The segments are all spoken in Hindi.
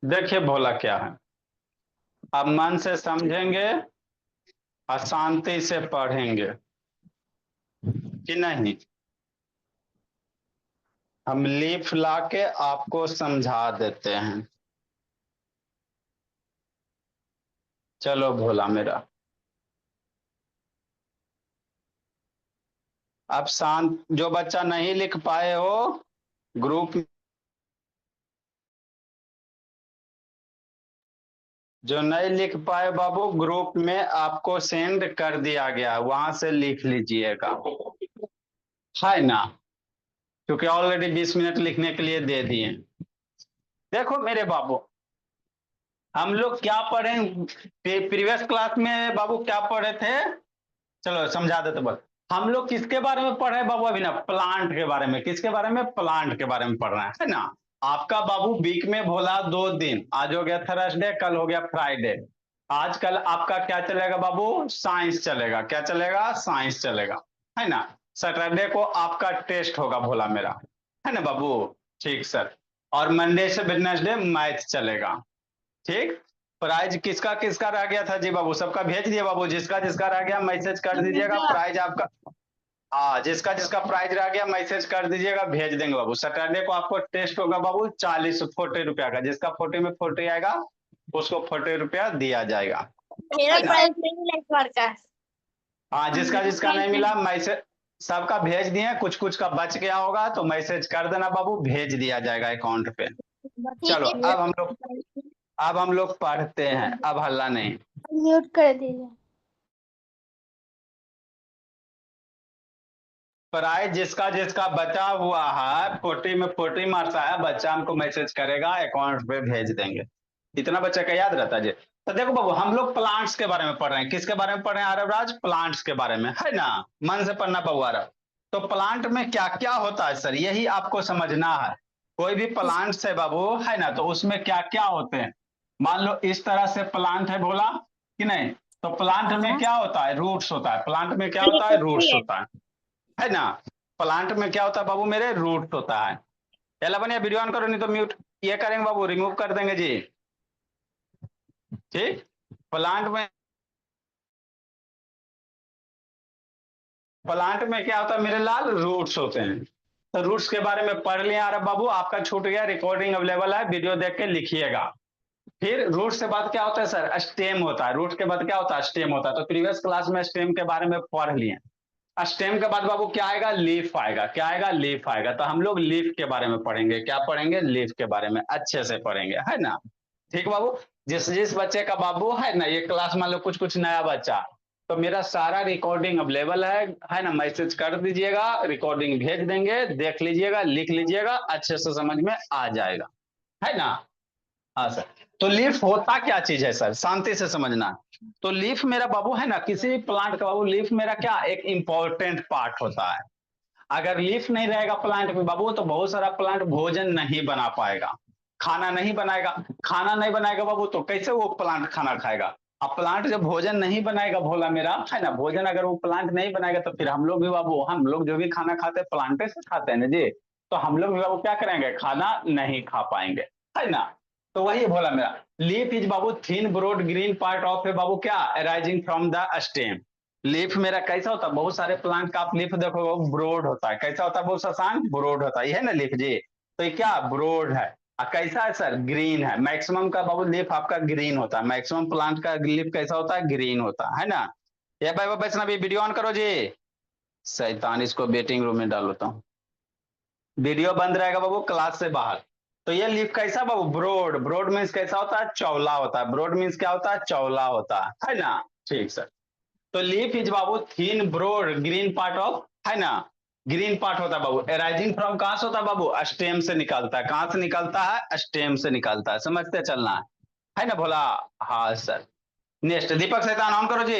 देखिए भोला क्या है। अब मन से समझेंगे और शांति से पढ़ेंगे कि नहीं। हम लीफ ला के आपको समझा देते हैं। चलो भोला मेरा। अब शांत, जो बच्चा नहीं लिख पाए हो ग्रुप, जो नहीं लिख पाए बाबू ग्रुप में आपको सेंड कर दिया गया, वहां से लिख लीजिएगा, है ना। क्योंकि ऑलरेडी 20 मिनट लिखने के लिए दे दिए। देखो मेरे बाबू, हम लोग क्या पढ़े प्रीवियस क्लास में बाबू, क्या पढ़े थे। चलो समझा देते बस। हम लोग किसके बारे में पढ़ रहे हैं बाबू अभी ना, प्लांट के बारे में। किसके बारे में? प्लांट के बारे में पढ़ रहे हैं, है ना। आपका बाबू वीक में भोला 2 दिन, आज हो गया थर्सडे, कल हो गया फ्राइडे। आजकल आपका क्या चलेगा बाबू? साइंस चलेगा। क्या चलेगा? साइंस चलेगा, है ना। सैटरडे को आपका टेस्ट होगा भोला मेरा, है ना बाबू। ठीक सर। और मंडे से वेडनेसडे मैथ चलेगा। ठीक। प्राइज किसका किसका रह गया था जी बाबू? सबका भेज दिए बाबू। जिसका जिसका रह गया मैसेज कर दीजिएगा, प्राइज आपका। हाँ, जिसका जिसका प्राइज रह गया मैसेज कर दीजिएगा, भेज देंगे बाबू। सैटरडे को आपको टेस्ट होगा बाबू 40 रुपया का। जिसका 40 में 40 आएगा उसको 40 रुपया दिया जाएगा, मेरा है ना। प्राइस नहीं मिला इस बार का। हाँ, जिसका जिसका नहीं मिला मैसेज सबका भेज दिए। कुछ कुछ का बच गया होगा तो मैसेज कर देना बाबू, भेज दिया जाएगा अकाउंट पे। ठीक चलो है। अब हम लोग पढ़ते हैं, अब हल्ला नहीं। म्यूट कर दीजिए। प्राइज जिसका जिसका बचा हुआ है 40 में 40 मार्क्स आया, बच्चा हमको मैसेज करेगा, अकाउंट पे भेज देंगे। इतना बच्चा का याद रहता है जी। तो देखो बाबू, हम लोग प्लांट्स के बारे में पढ़ रहे हैं। किसके बारे में पढ़ रहे हैं आरव राज? प्लांट्स के बारे में, है ना। मन से पढ़ना बाबू आरव। तो प्लांट में क्या क्या होता है सर, यही आपको समझना है। कोई भी प्लांट्स है बाबू, है ना, तो उसमें क्या क्या होते हैं। मान लो इस तरह से प्लांट है, बोला कि नहीं। तो प्लांट में क्या होता है? रूट्स होता है। प्लांट में क्या होता है? रूट्स होता है ना। प्लांट में क्या होता है बाबू मेरे? रूट होता है। पहला बनिया वीडियो ऑन करो, नहीं तो म्यूट ये करेंगे बाबू, रिमूव कर देंगे जी। ठीक। प्लांट में क्या होता है मेरे लाल? रूट्स होते हैं। तो रूट्स के बारे में पढ़ लिया अरे बाबू, आपका छूट गया। रिकॉर्डिंग अवेलेबल है, वीडियो देख के लिखिएगा। फिर रूट से बाद क्या होता है सर? स्टेम होता है। रूट के बाद क्या होता है? स्टेम होता है। तो प्रीवियस क्लास में स्टेम के बारे में पढ़ लिए। स्टेम के बाद बाबू क्या आएगा? लीफ आएगा। क्या आएगा? लीफ आएगा। तो हम लोग लीफ के बारे में पढ़ेंगे। क्या पढ़ेंगे? लीफ के बारे में अच्छे से पढ़ेंगे, है ना। ठीक बाबू। जिस जिस बच्चे का बाबू है ना, ये क्लास मान लो कुछ कुछ नया बच्चा, तो मेरा सारा रिकॉर्डिंग अवेलेबल है ना। मैसेज कर दीजिएगा, रिकॉर्डिंग भेज देंगे, देख लीजिएगा, लिख लीजिएगा, अच्छे से समझ में आ जाएगा, है ना। हाँ सर। तो लीफ होता क्या चीज है सर, शांति से समझना। तो लीफ मेरा बाबू है ना, किसी भी प्लांट का बाबू लीफ मेरा क्या एक इंपॉर्टेंट पार्ट होता है। अगर लीफ नहीं रहेगा प्लांट में बाबू, तो बहुत सारा प्लांट भोजन नहीं बना पाएगा, खाना नहीं बनाएगा। खाना नहीं बनाएगा बाबू तो कैसे वो प्लांट खाना खाएगा? अब प्लांट जब भोजन नहीं बनाएगा भोला मेरा, है ना, भोजन अगर वो प्लांट नहीं बनाएगा तो फिर हम लोग भी बाबू, हम लोग जो भी खाना खाते हैं प्लांटे से खाते हैं ना जी। तो हम लोग भी बाबू क्या करेंगे? खाना नहीं खा पाएंगे, है ना। तो वही बोला मेरा। लीफ इज बाबू thin broad green part of है बाबू क्या? Arising from the stem. Leaf मेरा कैसा होता है? बहुत सारे प्लांट का आप लीफ देखो ब्रोड होता है। कैसा होता है? बहुत शशांक ब्रोड होता है, ये है ना लीफ जी। तो ये क्या ब्रोड है। कैसा है सर? ग्रीन है। मैक्सिमम का बाबू लीफ आपका ग्रीन होता है। मैक्सिमम प्लांट का लीफ कैसा होता है? ग्रीन होता है ना। ये भाई वैष्णव भी वीडियो ऑन करो जी। शैतान, इसको वेटिंग रूम में डाल होता हूँ। वीडियो बंद रहेगा बाबू क्लास से बाहर। तो ये लीफ कैसा बाबू? ब्रोड। ब्रोड मीन्स कैसा होता है? चौला होता है। ब्रोड मीन्स क्या होता है? चौला होता है ना। ठीक सर। तो लीफ इज बाबू thin broad green part of, है ना, ग्रीन पार्ट होता है बाबू। एराइजिंग फ्रॉम कहां से होता है बाबू? स्टेम से निकलता है। कहां से निकलता है? स्टेम से निकलता है। समझते चलना है ना भोला। हाँ sir. Next Deepak Shaitan on करो जी।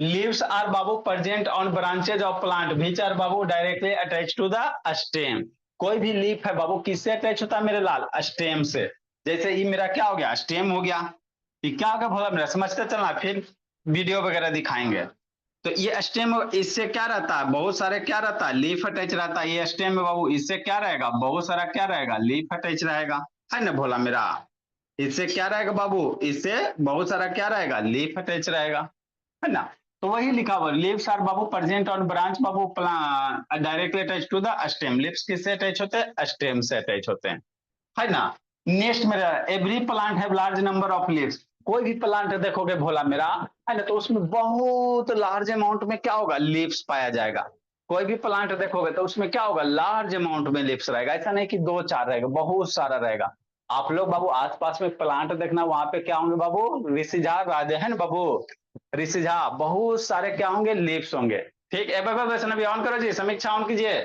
लीव्स आर बाबू present on branches of plant which are बाबू directly attach to the stem. कोई भी लीफ है बाबू किससे अटैच होता है मेरे लाल? स्टेम से। जैसे ये मेरा क्या हो गया? स्टेम हो गया। ये क्या हो गया भोला मेरा? समझते चलना, फिर वीडियो वगैरह दिखाएंगे। तो ये स्टेम इससे क्या रहता है? बहुत सारे क्या रहता है? लीफ अटैच रहता है। ये स्टेम में बाबू इससे क्या रहेगा? बहुत सारा क्या रहेगा? लीफ अटैच रहेगा, है ना भोला मेरा। इससे क्या रहेगा बाबू, इससे बहुत सारा क्या रहेगा, लीफ अटैच रहेगा, है ना। तो वही लिखा हुआ, लीव्स आर बाबू प्रेजेंट ऑन ब्रांच बाबू directly attach to the stem. Leaves किससे अटैच होते हैं, स्टेम से अटैच होते हैं, है ना। नेक्स्ट मेरा, every plant have large number of leaves. कोई भी प्लांट देखोगे भोला मेरा, है ना, तो उसमें बहुत लार्ज अमाउंट में क्या होगा, लीव्स पाया जाएगा। कोई भी प्लांट देखोगे तो उसमें क्या होगा, लार्ज अमाउंट में लीव्स रहेगा। ऐसा नहीं कि दो चार रहेगा, बहुत सारा रहेगा। आप लोग बाबू आसपास में प्लांट देखना, वहां पे क्या होंगे बाबू, ऋषिझा राजे है ना बाबू, ऋषिझा, बहुत सारे क्या होंगे, लीव्स होंगे। ठीक है, वैष्णवी ऑन करो जी, समीक्षा ऑन कीजिए।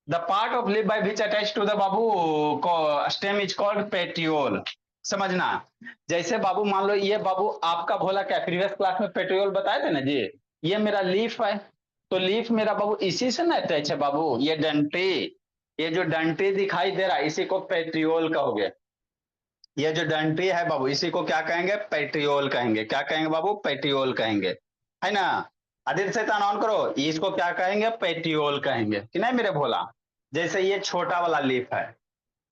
The part of leaf by which attach to the बाबू स्टेम इज कॉल्ड पेट्रियोल। समझना, जैसे बाबू मान लो ये बाबू आपका भोला क्या प्रीवियस क्लास में पेट्रियोल बताए थे ना जी, ये मेरा लीफ है, तो लीफ मेरा बाबू इसी से ना अटैच है बाबू, ये डंटी, ये जो डंटी दिखाई दे रहा है इसी को पेट्रियोल कहोगे। ये जो डंटी है बाबू इसी को क्या कहेंगे, पेट्रियोल कहेंगे। क्या कहेंगे बाबू, पेट्रियोल कहेंगे, है ना। आदित्य शैतान ऑन करो, इसको क्या कहेंगे, पेट्रियोल कहेंगे कि नहीं मेरे भोला। जैसे ये छोटा वाला लीफ है,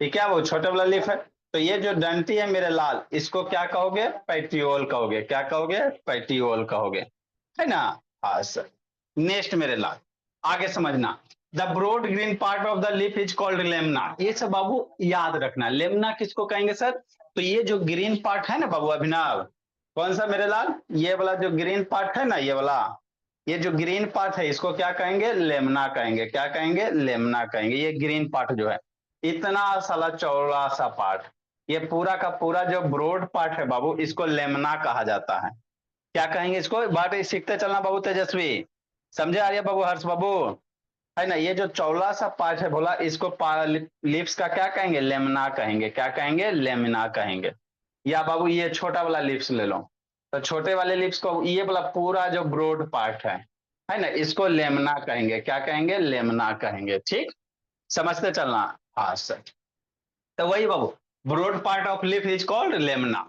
ठीक है, वो छोटा वाला लीफ है, तो ये जो डंटी है मेरे लाल, इसको क्या कहोगे, पेट्रियोल कहोगे। क्या कहोगे, पेट्रियोल कहोगे, है ना। हाँ सर। नेक्स्ट मेरे लाल, आगे समझना, the broad green part of the leaf is called lamina. ये सब बाबू याद रखना, लेमना किसको कहेंगे सर, तो ये जो ग्रीन पार्ट है ना बाबू अभिनव, कौन सा मेरे लाल, ये वाला जो ग्रीन पार्ट है ना, ये वाला, ये जो ग्रीन पार्ट है इसको क्या कहेंगे, लेमना कहेंगे। क्या कहेंगे, लेमना कहेंगे। ये ग्रीन पार्ट जो है, इतना साला चौड़ा सा पार्ट, ये पूरा का पूरा जो ब्रॉड पार्ट है बाबू, इसको लेमना कहा जाता है। क्या कहेंगे इसको, बात सीखते चलना बाबू तेजस्वी, समझे आर्य बाबू, हर्ष बाबू, है ना। ये जो चौड़ा सा पार्ट है बोला, इसको लिप्स का क्या कहेंगे, लेमना कहेंगे। क्या कहेंगे, लेमना कहेंगे। या बाबू ये छोटा वाला लिप्स ले लो, तो छोटे वाले लिप्स को, ये वाला पूरा जो ब्रॉड पार्ट है ना, इसको लेमना कहेंगे। क्या कहेंगे, लेमना कहेंगे। ठीक, समझते चलना। हाँ सर, तो वही बाबू, broad part of leaf is called lamina.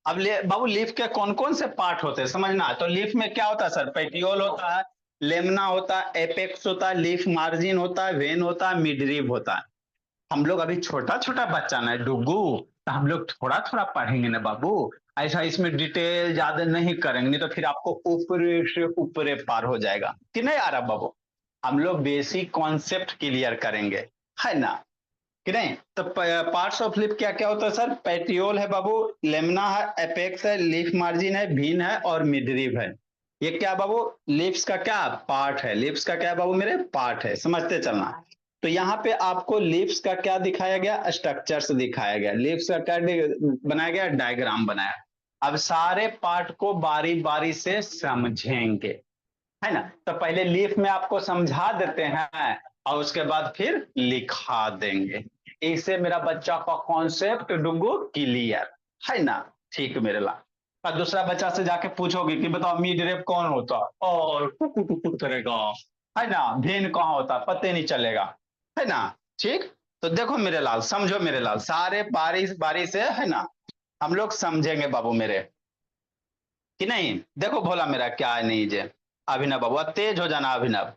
अब बाबू लीफ के कौन कौन से पार्ट होते हैं समझना, तो लीफ में क्या होता है सर, पेटियोल होता है, लेमना होता है, एपेक्स होता है, लीफ मार्जिन होता है, वेन होता है, मिडरिब होता है। हम लोग अभी छोटा छोटा बच्चा ना डुगू, तो हम लोग थोड़ा थोड़ा पढ़ेंगे ना बाबू, ऐसा इसमें डिटेल ज्यादा नहीं करेंगे, नहीं तो फिर आपको ऊपरे से ऊपरे पार हो जाएगा कि नहीं आ रहा बाबू। हम लोग बेसिक कॉन्सेप्ट क्लियर करेंगे, है ना, कि नहीं। तो पार्ट्स ऑफ लिप क्या क्या होता है सर, पेटियोल है बाबू, लेमना है, एपेक्स है, लीफ मार्जिन है, भीन है और मिडरिब है। ये क्या बाबू, लिप्स का क्या पार्ट है, लिप्स का क्या बाबू मेरे पार्ट है, समझते चलना। तो यहाँ पे आपको लिप्स का क्या दिखाया गया, स्ट्रक्चर्स दिखाया गया, लिप्स का क्या बनाया गया, डायग्राम बनाया। अब सारे पार्ट को बारी बारी से समझेंगे, है ना। तो पहले लीफ में आपको समझा देते हैं और उसके बाद फिर लिखा देंगे। इससे मेरा बच्चा का कॉन्सेप्ट डुगू क्लियर, है ना। ठीक मेरे ला, और दूसरा बच्चा से जाके पूछोगे कि बताओ मिड रेप कौन होता, और टुकु टुकु करेगा, है ना, भेन कहाँ होता पता नहीं चलेगा, है ना। ठीक, तो देखो मेरे लाल, समझो मेरे लाल, सारे बारी बारी से, है ना, हम लोग समझेंगे बाबू मेरे, कि नहीं। देखो भोला मेरा क्या है नहीं जे, अभिनव बाबू अब तेज हो जाना अभिनव,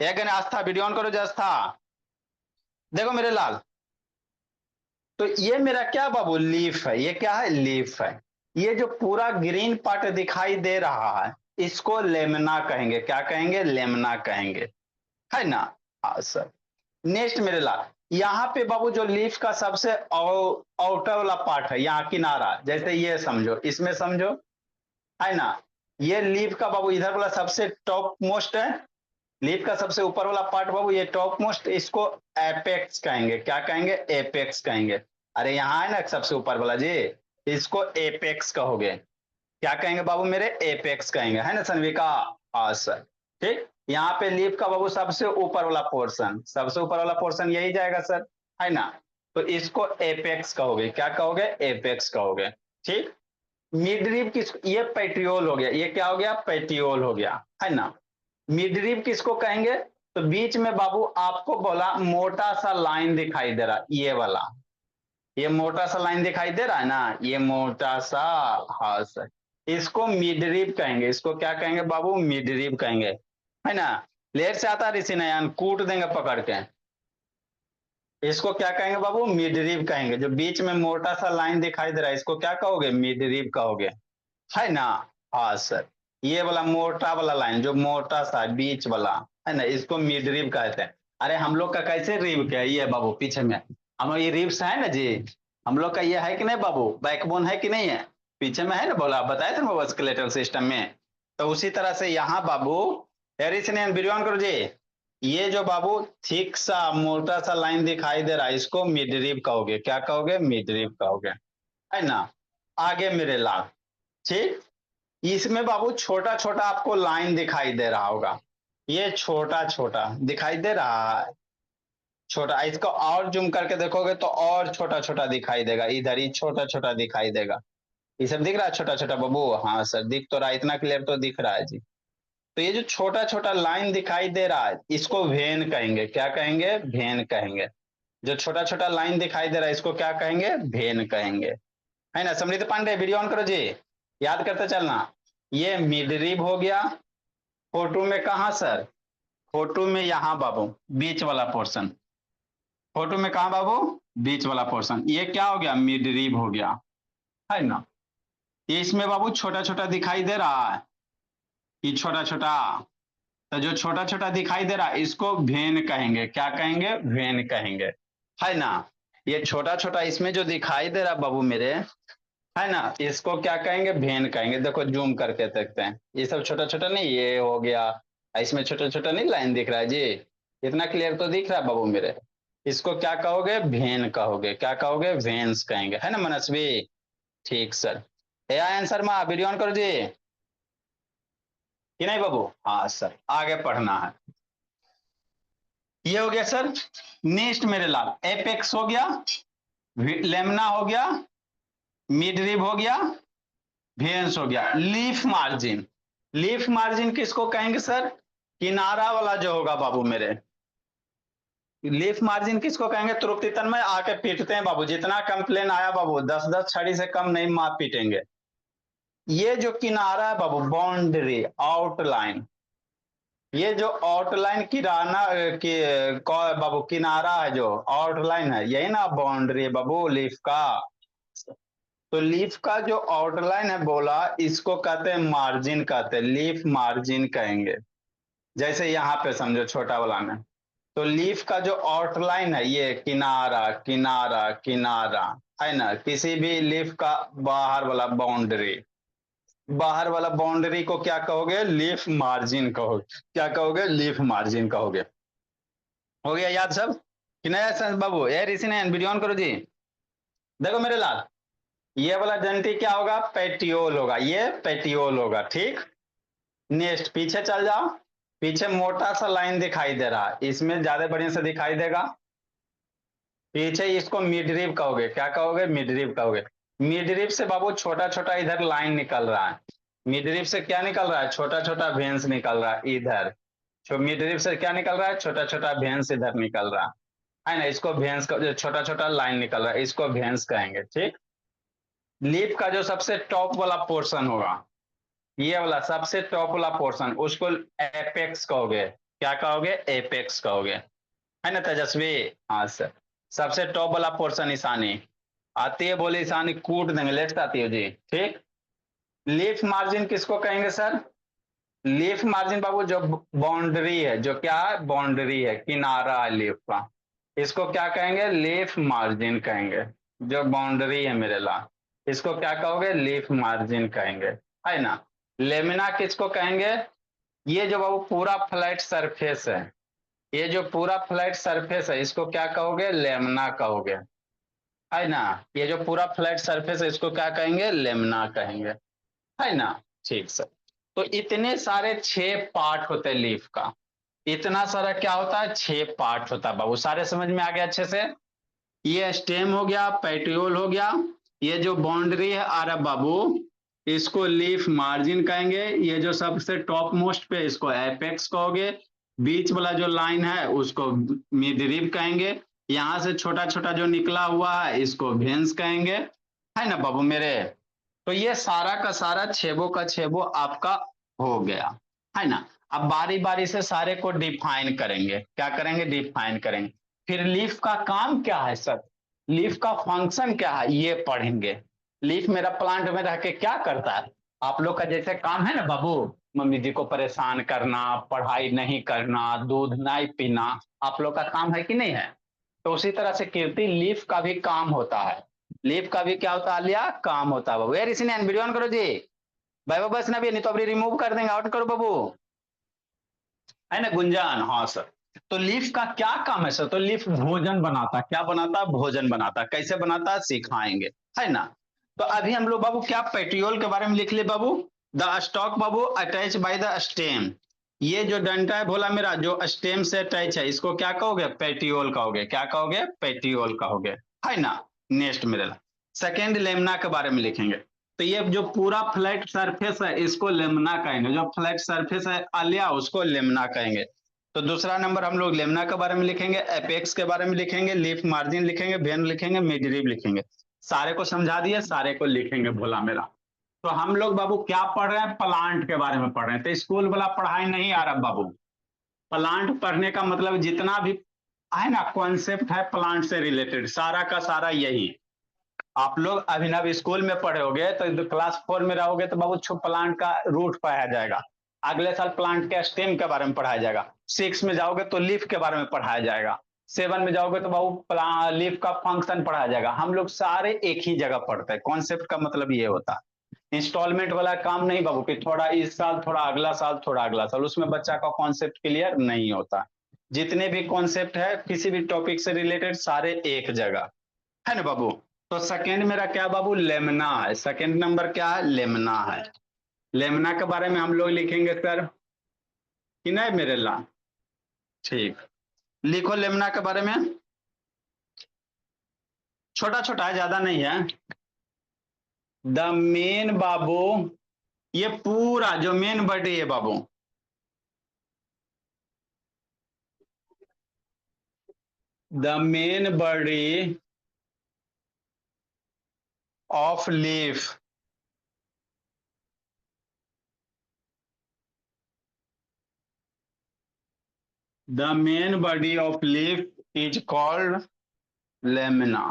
एक आस्था वीडियो ऑन करो जो आस्था। देखो मेरे लाल, तो ये मेरा क्या बाबू, लीफ है, ये क्या है, लीफ है। ये जो पूरा ग्रीन पार्ट दिखाई दे रहा है, इसको लेमना कहेंगे। क्या कहेंगे, लेमना कहेंगे, है ना। हाँ सर। नेक्स्ट मेरे लाल, यहाँ पे बाबू जो लीफ का सबसे आउटर वाला पार्ट है, यहाँ किनारा, जैसे ये समझो, इसमें समझो, है ना। ये लीफ का बाबू इधर वाला सबसे टॉप मोस्ट है, लीफ का सबसे ऊपर वाला पार्ट बाबू ये टॉप मोस्ट, इसको एपेक्स कहेंगे। क्या कहेंगे, एपेक्स कहेंगे। अरे यहाँ है ना सबसे ऊपर वाला जी, इसको एपेक्स कहोगे। क्या कहेंगे बाबू मेरे, एपेक्स कहेंगे, है ना सनविका। हाँ सर। ठीक, यहाँ पे लीफ का बाबू सबसे ऊपर वाला पोर्शन, सबसे ऊपर वाला पोर्शन यही जाएगा सर, है ना। तो इसको एपेक्स कहोगे। क्या कहोगे, एपेक्स कहोगे। ठीक, मिडरिब किस, ये पेट्रियोल हो गया, ये क्या हो गया, पेट्रियोल हो गया, है ना। मिडरिब किसको कहेंगे, तो बीच में बाबू आपको बोला मोटा सा लाइन दिखाई दे रहा, ये वाला, ये मोटा सा लाइन दिखाई दे रहा है ना, ये मोटा सा, हाँ सर, इसको मिडरिब कहेंगे। इसको क्या कहेंगे बाबू, मिडरिब कहेंगे, है ना। लेट से आता ऋषि नयन, कूट देंगे पकड़ के, इसको क्या कहेंगे बाबू? मिड रिब कहेंगे। जो बीच में मोटा सा लाइन दिखाई दे रहा है इसको क्या कहोगे? मिड रिब कहोगे, है ना? हाँ सर, ये वाला मोटा वाला लाइन जो मोटा सा बीच वाला है ना, इसको मिड रिब कहते हैं। अरे हम लोग का कैसे रिब क्या है? ये बाबू पीछे में हम लोग ये रिब्स है ना जी, हम लोग का ये है कि नहीं बाबू? बैकबोन है कि नहीं है? पीछे में है ना, बोला बताए थे ना बाबू स्केलेटल सिस्टम में। तो उसी तरह से यहाँ बाबू एरिथ्रियन बिरयान करो जी, ये जो बाबू थिक सा मोटा सा लाइन दिखाई दे रहा है इसको मिड रिब कहोगे। क्या कहोगे? मिड रिब कहोगे, है ना? आगे मेरे लाल, ठीक। इसमें बाबू छोटा छोटा आपको लाइन दिखाई दे रहा होगा, ये छोटा छोटा दिखाई दे रहा है, छोटा। इसको और जूम करके देखोगे तो और छोटा छोटा दिखाई देगा, इधर ही छोटा छोटा दिखाई देगा। ये सब दिख रहा है छोटा छोटा बाबू? हाँ सर दिख तो रहा है, इतना क्लियर तो दिख रहा है जी। तो ये जो छोटा छोटा लाइन दिखाई दे रहा है इसको वेन कहेंगे। क्या कहेंगे? वेन कहेंगे। जो छोटा छोटा लाइन दिखाई दे रहा है इसको क्या कहेंगे? वेन कहेंगे, है ना? समृद्ध पांडे वीडियो ऑन करो जी, याद करते चलना। ये मिड रिब हो गया, फोटो में कहा सर? फोटो में यहाँ बाबू बीच वाला पोर्शन, फोटो में कहा बाबू? बीच वाला पोर्शन। ये क्या हो गया? मिड रिब हो गया, है ना? ये इसमें बाबू छोटा छोटा दिखाई दे रहा है, ये छोटा छोटा। तो जो छोटा छोटा दिखाई दे रहा है इसको वेन कहेंगे। क्या कहेंगे? वेन कहेंगे, है ना? ये छोटा छोटा इसमें जो दिखाई दे रहा बाबू मेरे, है ना, इसको क्या कहेंगे? वेन कहेंगे। देखो जूम करके देखते हैं, ये सब छोटा छोटा नहीं, ये हो गया, इसमें छोटा छोटा नहीं लाइन दिख रहा है जी, इतना क्लियर तो दिख रहा है बाबू मेरे। इसको क्या कहोगे? वेन कहोगे। क्या कहोगे? वेन्स कहेंगे, है ना मनस्वी? ठीक sir. A ion Sharma video on करो जी, कि नहीं बाबू? हाँ सर, आगे पढ़ना है। ये हो गया सर। नेक्स्ट मेरे लाल, एपेक्स हो गया, लेमना हो गया, मिड रिब हो गया, वेन्स हो गया। लीफ मार्जिन, लीफ मार्जिन किसको कहेंगे सर? किनारा वाला जो होगा बाबू मेरे, लीफ मार्जिन किसको कहेंगे? त्रुटि तन्मय आके पीटते हैं बाबू, जितना कंप्लेन आया बाबू 10-10 छड़ी से कम नहीं मार पीटेंगे। ये जो किनारा है बाबू, बाउंड्री आउटलाइन, ये जो आउटलाइन किराना कि बाबू किनारा है, जो आउटलाइन है यही ना बाउंड्री है बाबू लीफ का। तो लीफ का जो आउटलाइन है बोला, इसको कहते हैं मार्जिन कहते हैं, लीफ मार्जिन कहेंगे। जैसे यहाँ पे समझो छोटा वाला में, तो लीफ का जो आउटलाइन है ये किनारा किनारा किनारा, है ना? किसी भी लीफ का बाहर वाला बाउंड्री, बाहर वाला बाउंड्री को क्या कहोगे? लीफ मार्जिन कहोगे। क्या कहोगे? लीफ मार्जिन कहोगे। हो गया याद सब कि नहीं? सर बाबू यार इसी ने वीडियो ऑन करो जी। देखो मेरे लाल, ये वाला जंटी क्या होगा? पेटियोल होगा, ये पेटियोल होगा, ठीक। नेक्स्ट पीछे चल जाओ, पीछे मोटा सा लाइन दिखाई दे रहा है, इसमें ज्यादा बढ़िया से दिखाई देगा। पीछे इसको मिड रिब कहोगे। क्या कहोगे? मिड रिब कहोगे। मिड रिब से बाबू छोटा छोटा इधर लाइन निकल रहा है, मिड रिब से क्या निकल रहा है? छोटा छोटा वेन्स निकल रहा है इधर। जो मिड रिब से क्या निकल रहा है? छोटा छोटा वेन्स इधर निकल रहा है ना? इसको वेन्स का जो छोटा छोटा लाइन निकल रहा है इसको वेन्स कहेंगे, ठीक। लीफ का जो सबसे टॉप वाला पोर्शन होगा, ये वाला सबसे टॉप वाला पोर्शन, उसको एपेक्स कहोगे। क्या कहोगे? एपेक्स कहोगे, है ना तेजस्वी? हाँ सर। सबसे टॉप वाला पोर्शन ईशानी आती है, बोले ईशानी कूट देंगे, लेफ्ट आती है जी, ठीक। लीफ मार्जिन किसको कहेंगे सर? लीफ मार्जिन बाबू जो बाउंड्री है, जो क्या है? बाउंड्री है, किनारा है लीफ का, इसको क्या कहेंगे? लीफ मार्जिन कहेंगे। जो बाउंड्री है मेरे ला, इसको क्या कहोगे? लीफ मार्जिन कहेंगे, है ना? लेमिना किसको कहेंगे? ये जो बाबू पूरा फ्लैट सरफेस है, ये जो पूरा फ्लैट सरफेस है इसको क्या कहोगे? लेमना कहोगे, है ना? ये जो पूरा फ्लैट सरफेस है इसको क्या कहेंगे? लेमना कहेंगे, है ना? ठीक सर। तो इतने सारे 6 पार्ट होते हैं लीफ का, इतना सारा क्या होता है? 6 पार्ट होता है बाबू। सारे समझ में आ गया अच्छे से? ये स्टेम हो गया, पेटियोल हो गया, ये जो बाउंड्री है आरा बाबू इसको लीफ मार्जिन कहेंगे, ये जो सबसे टॉप मोस्ट पे इसको एपेक्स कहोगे, बीच वाला जो लाइन है उसको मिड रिब कहेंगे, यहां से छोटा छोटा जो निकला हुआ है इसको वेन्स कहेंगे, है ना बाबू मेरे? तो ये सारा का सारा छेबो का छेबो आपका हो गया, है ना? अब बारी बारी से सारे को डिफाइन करेंगे। क्या करेंगे? डिफाइन करेंगे। फिर लीफ का काम क्या है सर, लीफ का फंक्शन क्या है ये पढ़ेंगे। लीफ मेरा प्लांट में रह के क्या करता है, आप लोग का जैसे काम है ना बाबू, मम्मी जी को परेशान करना, पढ़ाई नहीं करना, दूध नहीं पीना, आप लोग का काम है कि नहीं है। तो उसी तरह से कीर्ति लीफ का भी काम होता है। लीफ का भी क्या होता है लिया, काम होता है बाबू। यार इसी ने वीडियो ऑन करो जी, भाई बाबा बस ना भी नहीं तो अभी रिमूव कर देंगे, आउट करो बाबू, है ना गुंजान, हाँ सर। तो लीफ का क्या काम है सर, तो लीफ भोजन बनाता, क्या बनाता, भोजन बनाता, कैसे बनाता सिखाएंगे, है ना। तो अभी हम लोग बाबू क्या पेट्रियोल के बारे में लिख ले बाबू, द स्टॉक बाबू अटैच बाय द स्टेम, ये जो डंटा है भोला मेरा जो स्टेम से अटैच है इसको क्या कहोगे, पेट्रियोल कहोगे, क्या कहोगे, पेट्रियोल कहोगे, है ना। नेक्स्ट मेरे सेकेंड लेमना के बारे में लिखेंगे। तो ये जो पूरा फ्लैट सरफेस है इसको लेमना कहेंगे, जो फ्लैट सरफेस है आलिया उसको लेमना कहेंगे। तो दूसरा नंबर हम लोग लेमना के बारे में लिखेंगे, एपेक्स के बारे में लिखेंगे, लीफ मार्जिन लिखेंगे, वेन लिखेंगे, मिडरिब लिखेंगे। सारे को समझा दिए, सारे को लिखेंगे भोला मेरा। तो हम लोग बाबू क्या पढ़ रहे हैं, प्लांट के बारे में पढ़ रहे हैं। तो स्कूल वाला पढ़ाई नहीं आ रहा बाबू, प्लांट पढ़ने का मतलब जितना भी है ना कॉन्सेप्ट है प्लांट से रिलेटेड सारा का सारा यही। आप लोग अभिनव स्कूल में पढ़े होगे तो क्लास 4 में रहोगे तो बाबू प्लांट का रूट पढ़ाया जाएगा, अगले साल प्लांट के स्टेम के बारे में पढ़ाया जाएगा, 6 में जाओगे तो लीफ के बारे में पढ़ाया जाएगा, 7 में जाओगे तो बाबू लीफ का फंक्शन पढ़ाया जाएगा। हम लोग सारे एक ही जगह पढ़ते हैं, कॉन्सेप्ट का मतलब ये होता है। इंस्टॉलमेंट वाला काम नहीं बाबू कि थोड़ा इस साल थोड़ा अगला साल थोड़ा अगला साल, उसमें बच्चा का कॉन्सेप्ट क्लियर नहीं होता। जितने भी कॉन्सेप्ट है किसी भी टॉपिक से रिलेटेड सारे एक जगह, है ना बाबू। तो सेकेंड मेरा क्या बाबू, लेमना है, सेकेंड नंबर क्या है, लेमना है। लेमना के बारे में हम लोग लिखेंगे सर कि नहीं मेरे ला, ठीक, लिखो लेमना के बारे में, छोटा छोटा है ज्यादा नहीं है। द मेन बाबू, ये पूरा जो मेन बॉडी है बाबू, the main body of leaf, the main body of leaf is called lamina.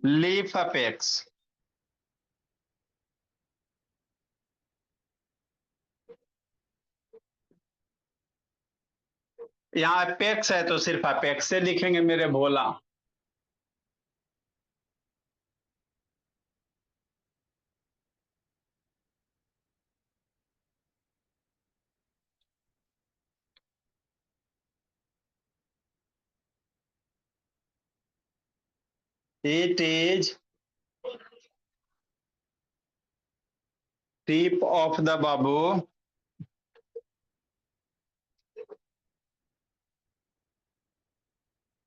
Leaf apex, यहाँ अपेक्स है तो सिर्फ अपेक्स से लिखेंगे मेरे भोला। It is tip of the बाबू,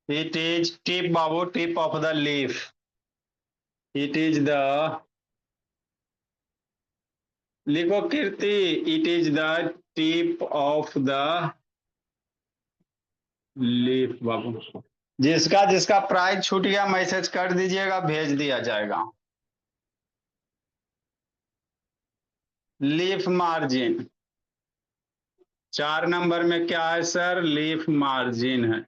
it is tip babu, tip of the leaf, it is the, लिखो कीर्ति, it is the tip of the leaf बाबू। जिसका जिसका प्राइस छूट गया मैसेज कर दीजिएगा, भेज दिया जाएगा। लीफ मार्जिन 4 नंबर में क्या है सर, लीफ मार्जिन है।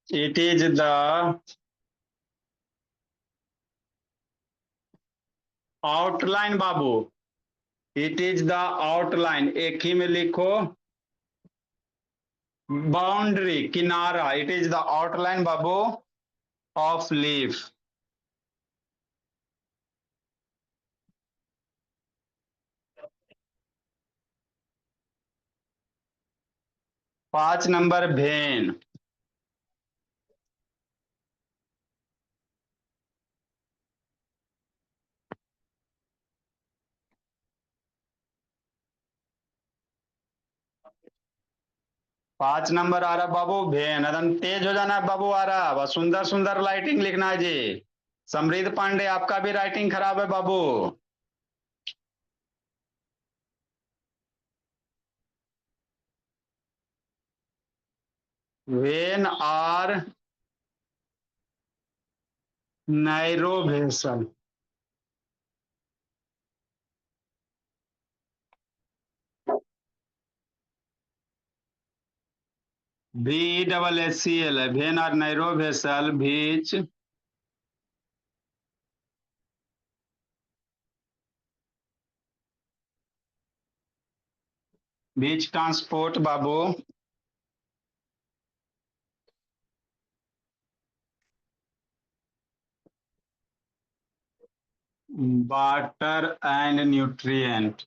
इट इज द आउटलाइन बाबू, इट इज द आउटलाइन, एक ही में लिखो, बाउंड्री किनारा, इट इज द आउटलाइन बाबू ऑफ लीफ। 5 नंबर भेन, 5 नंबर आ रहा बाबू भेन, एकदम तेज हो जाना है बाबू, आ रहा बस, सुंदर सुंदर राइटिंग लिखना है जी। समृद्ध पांडे आपका भी राइटिंग खराब है बाबू। Vein are narrow vessel. VESSCL है, vein are narrow vessel which transport बाबू water and nutrient.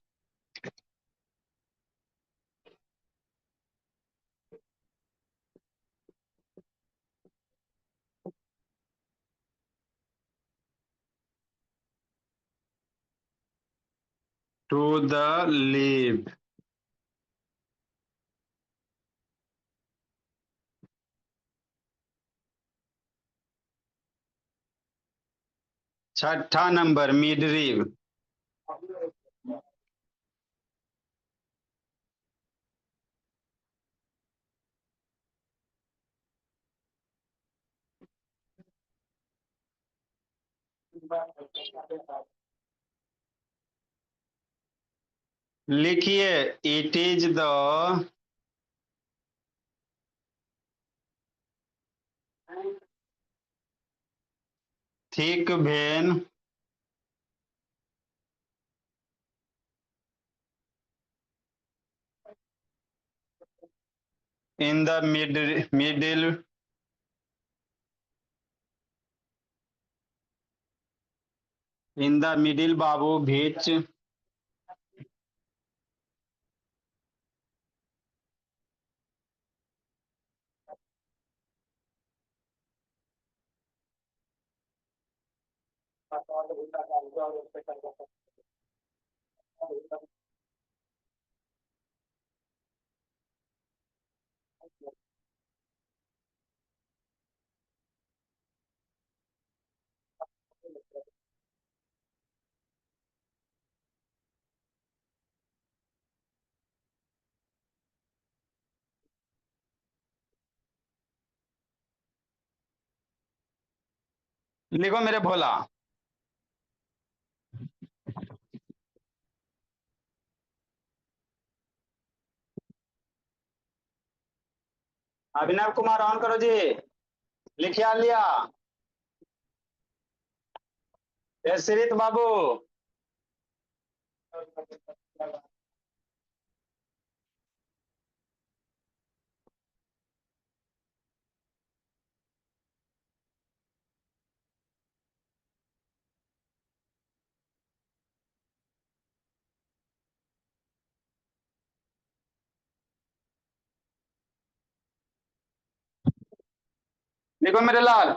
To the leaf. छठा नंबर मिडरीव। लिखिए, it is the thick vein in the middle बाबू बीच लिखो मेरे भोला। अभिनव कुमार ऑन करो जी। लिखिए लिया। श्रीत बाबू। लिखो मेरे लाल।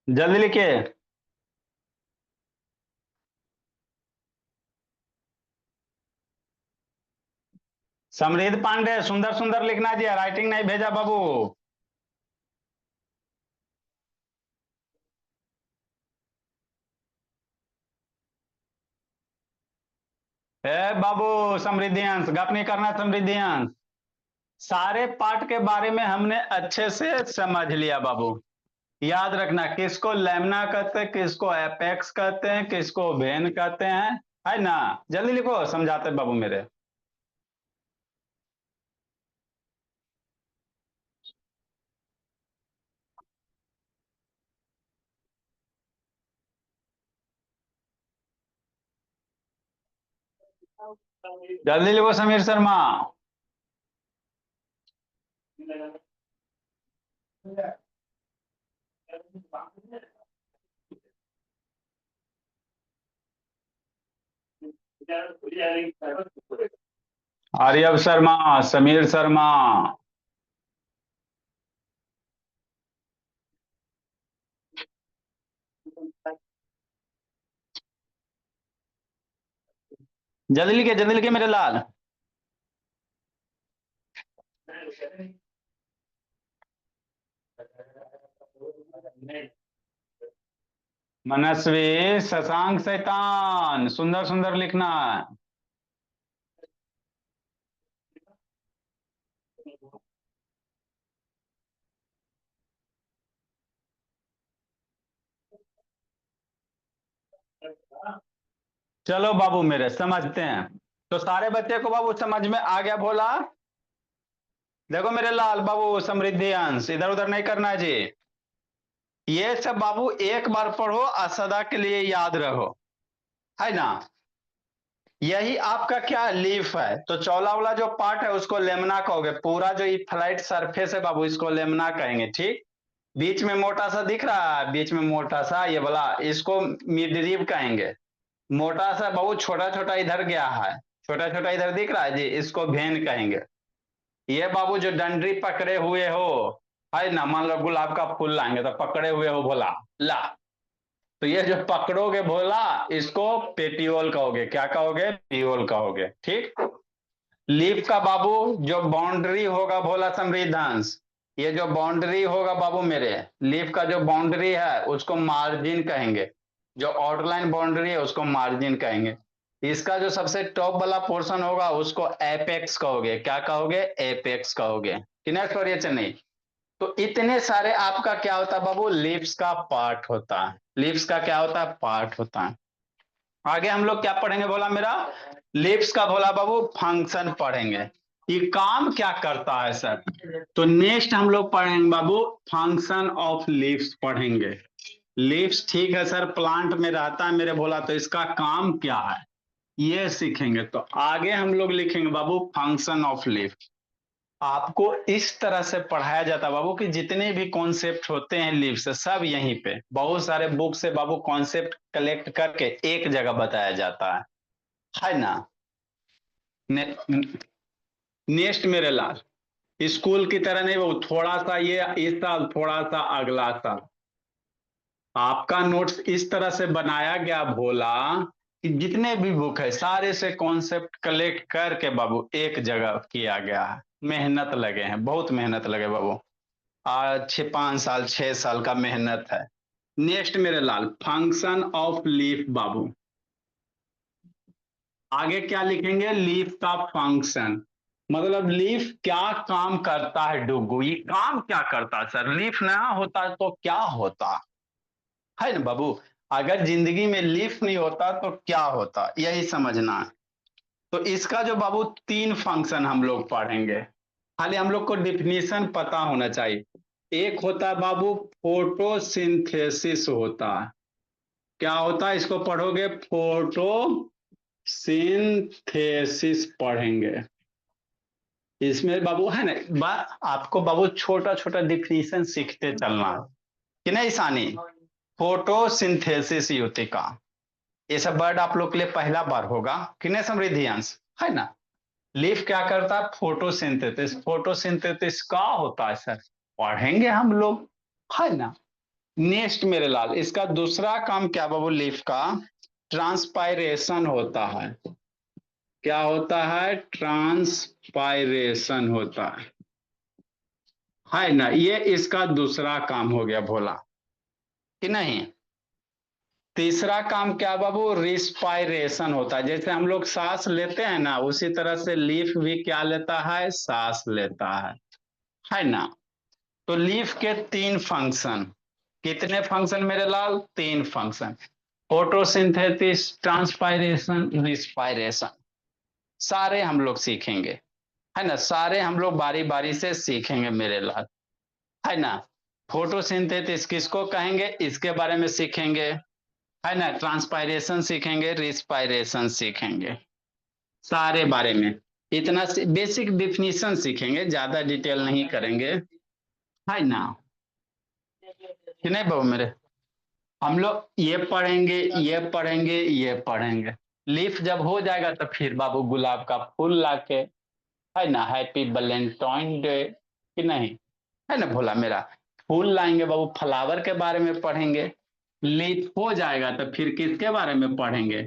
जल्दी लिखिए। समृद्ध पांडे सुंदर सुंदर लिखना जी, राइटिंग नहीं भेजा बाबू। बाबू समृद्धियांश गप नहीं करना। समृद्धियांश सारे पार्ट के बारे में हमने अच्छे से समझ लिया बाबू। याद रखना, किसको लैमिना कहते हैं, किसको एपेक्स कहते हैं, किसको वेन कहते हैं, है ना। जल्दी लिखो, समझाते बाबू मेरे। जल्दी लिखो समीर शर्मा। आर्यव शर्मा, समीर शर्मा। जल्दी लिखिए मेरे लाल। मनस्वी, शशांक शैतान, सुंदर सुंदर लिखना है। चलो बाबू मेरे समझते हैं। तो सारे बच्चे को बाबू समझ में आ गया भोला। देखो मेरे लाल बाबू समृद्धि अंश, इधर उधर नहीं करना है जी। ये सब बाबू एक बार पढ़ो और सदा के लिए याद रहो, है ना। यही आपका क्या लीफ है। तो चौला वाला जो पार्ट है उसको लेमना कहोगे, पूरा जो ये फ्लाइट सरफेस है बाबू इसको लेमना कहेंगे, ठीक। बीच में मोटा सा दिख रहा है, बीच में मोटा सा ये वाला, इसको मिडरिब कहेंगे। मोटा सा बाबू छोटा छोटा इधर गया है, छोटा छोटा इधर दिख रहा है जी, इसको भेन कहेंगे। ये बाबू जो डंडरी पकड़े हुए हो, है ना, मान लो गुलाब का फूल लाएंगे तो पकड़े हुए हो भोला, ला। तो ये जो पकड़ोगे भोला, इसको पेटियोल कहोगे, क्या कहोगे, पियोल कहोगे, ठीक। लीफ का बाबू जो बाउंड्री होगा भोला समृद्धांश, ये जो बाउंड्री होगा बाबू मेरे, लीफ का जो बाउंड्री है उसको मार्जिन कहेंगे। जो आउटलाइन बाउंड्री है उसको मार्जिन कहेंगे। इसका जो सबसे टॉप वाला पोर्शन होगा उसको एपेक्स कहोगे, क्या कहोगे, एपेक्स कहोगे। नेक्स्ट और चेन्नई। तो इतने सारे आपका क्या होता है बाबू, लीव्स का पार्ट होता है। लीव्स का क्या होता है, पार्ट होता है। आगे हम लोग क्या पढ़ेंगे बोला मेरा, लीव्स का बोला बाबू फंक्शन पढ़ेंगे। ये काम क्या करता है सर। तो नेक्स्ट हम लोग पढ़ेंगे बाबू फंक्शन ऑफ लीव्स पढ़ेंगे। लीव्स ठीक है सर, प्लांट में रहता है मेरे भोला, तो इसका काम क्या है ये सीखेंगे। तो आगे हम लोग लिखेंगे बाबू फंक्शन ऑफ लीफ। आपको इस तरह से पढ़ाया जाता है बाबू कि जितने भी कॉन्सेप्ट होते हैं लीव से सब यहीं पे बहुत सारे बुक से बाबू कॉन्सेप्ट कलेक्ट करके एक जगह बताया जाता है ना। ने, नेक्स्ट मेरे लाल, स्कूल की तरह नहीं, वो थोड़ा सा ये इस साल, थोड़ा सा अगला साल। आपका नोट्स इस तरह से बनाया गया भोला कि जितने भी बुक है सारे से कॉन्सेप्ट कलेक्ट करके बाबू एक जगह किया गया है। मेहनत लगे हैं, बहुत मेहनत लगे बाबू। आज 5 साल 6 साल का मेहनत है। नेक्स्ट मेरे लाल फंक्शन ऑफ लीफ बाबू। आगे क्या लिखेंगे, लीफ का फंक्शन, मतलब लीफ क्या काम करता है डुगू, ये काम क्या करता है सर, लीफ ना होता तो क्या होता, है ना बाबू। अगर जिंदगी में लीफ नहीं होता तो क्या होता, यही समझना है। तो इसका जो बाबू 3 फंक्शन हम लोग पढ़ेंगे, खाली हम लोग को डिफिनीशन पता होना चाहिए। एक होता है बाबू फोटोसिंथेसिस होता है। क्या होता है, इसको पढ़ोगे फोटोसिंथेसिस पढ़ेंगे। इसमें बाबू है ना, आपको बाबू छोटा छोटा डिफिनीशन सीखते चलना है कि नहीं सानी। फोटोसिंथेसिस युतिका, ये सब वर्ड आप लोग के लिए पहला बार होगा कि नहीं समृद्धि अंश, है ना। लीफ क्या करता है, फोटोसिंथेसिस। फोटोसिंथेसिस का होता है सर, पढ़ेंगे हम लोग, है ना। नेक्स्ट मेरे लाल, इसका दूसरा काम क्या बाबू, लीफ का ट्रांसपायरेशन होता है। क्या होता है, ट्रांसपायरेशन होता है ना। ये इसका दूसरा काम हो गया भोला कि नहीं। तीसरा काम क्या बाबू, रिस्पायरेशन होता है। जैसे हम लोग सांस लेते हैं ना, उसी तरह से लीफ भी क्या लेता है, सांस लेता है ना। तो लीफ के 3 फंक्शन, कितने फंक्शन मेरे लाल, 3 फंक्शन। फोटोसिंथेसिस, ट्रांसपायरेशन, रिस्पायरेशन, सारे हम लोग सीखेंगे, है ना। सारे हम लोग बारी बारी से सीखेंगे मेरे लाल, है ना। फोटोसिंथेसिस किसको कहेंगे इसके बारे में सीखेंगे, है ना। ट्रांसपायरेशन सीखेंगे, रिस्पायरेशन सीखेंगे, सारे बारे में। इतना बेसिक डिफिनीशन सीखेंगे, ज्यादा डिटेल नहीं करेंगे, है ना कि नहीं बाबू मेरे। हम लोग ये पढ़ेंगे, ये पढ़ेंगे, ये पढ़ेंगे। लीफ जब हो जाएगा तो फिर बाबू गुलाब का फूल लाके, है ना, हैप्पी वैलेंटाइन डे कि नहीं, है ना भोला मेरा। फूल लाएंगे बाबू, फ्लावर के बारे में पढ़ेंगे। लीफ हो जाएगा तो फिर किसके बारे में पढ़ेंगे,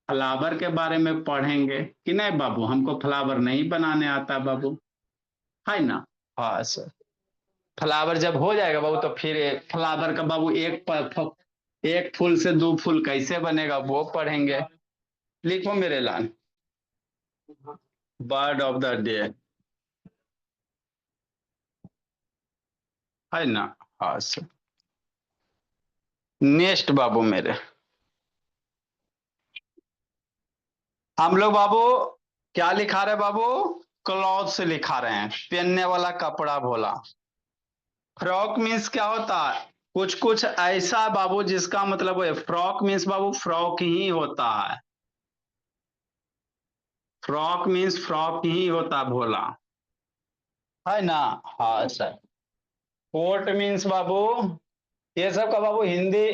फ्लावर के बारे में पढ़ेंगे कि नहीं बाबू। हमको फ्लावर नहीं बनाने आता बाबू, है ना। हाँ सर, फ्लावर जब हो जाएगा बाबू तो फिर फ्लावर का बाबू एक एक फूल से दो फूल कैसे बनेगा वो पढ़ेंगे। लिखो मेरे लाल, बर्ड ऑफ द डे, है ना। हाँ सर। नेक्स्ट बाबू मेरे, हम लोग बाबू क्या लिखा रहे बाबू, क्लॉथ से लिखा रहे हैं, पहनने वाला कपड़ा बोला। फ्रॉक मीन्स क्या होता है, कुछ कुछ ऐसा बाबू जिसका मतलब है फ्रॉक मीन्स बाबू फ्रॉक ही होता है, फ्रॉक मीन्स फ्रॉक ही होता भोला, है ना। हाँ सर। कोट मीन्स बाबू, ये सब का बाबू हिंदी,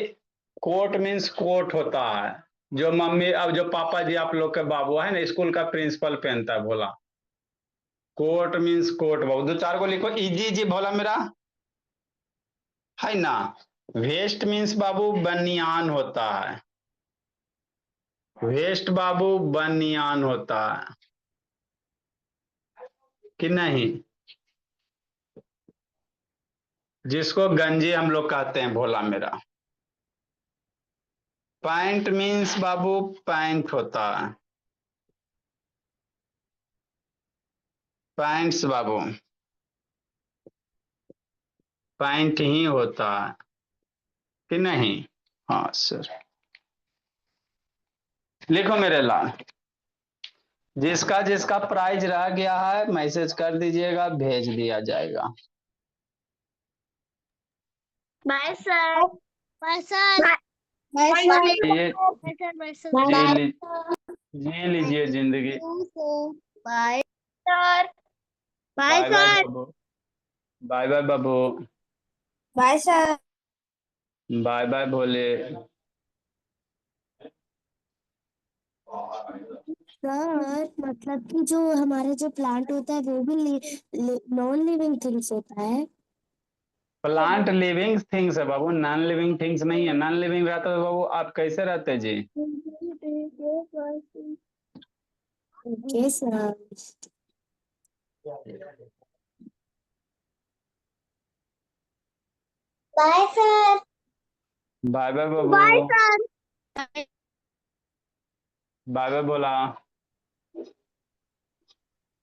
कोट मीन्स कोट होता है, जो मम्मी अब जो पापा जी आप लोग के बाबू है ना स्कूल का प्रिंसिपल पहनता है भोला। कोट मीन्स कोट बाबू, दो चार को लिखो, इजी जी भोला मेरा, है ना। वेस्ट मीन्स बाबू बनियान होता है, वेस्ट बाबू बनियान होता है कि नहीं, जिसको गंजी हम लोग कहते हैं भोला मेरा। पैंट मीन्स बाबू पैंट होता है, पैंट्स बाबू पैंट ही होता है कि नहीं। हाँ सर। लिखो मेरे लाल, जिसका जिसका प्राइज रह गया है मैसेज कर दीजिएगा, भेज दिया जाएगा। Bye sir. Bye sir. Bye ये सर। Bye sir. जी ली, जी लीजिए जिंदगी। Bye sir. Bye bye bye sir. बाबू, बाय बाय बाबू, बाय सर। बाय बाय भोले। सर मतलब कि जो हमारे जो प्लांट होता है वो भी नॉन लिविंग थिंग्स होता है। प्लांट लिविंग थिंग्स है बाबू, नॉन लिविंग थिंग्स नहीं है। नॉन लिविंग रहता तो बाबू आप कैसे रहते जी। Okay sir. Bye sir. Bye bye बाबू, बाय सर। बाय बाय बोला।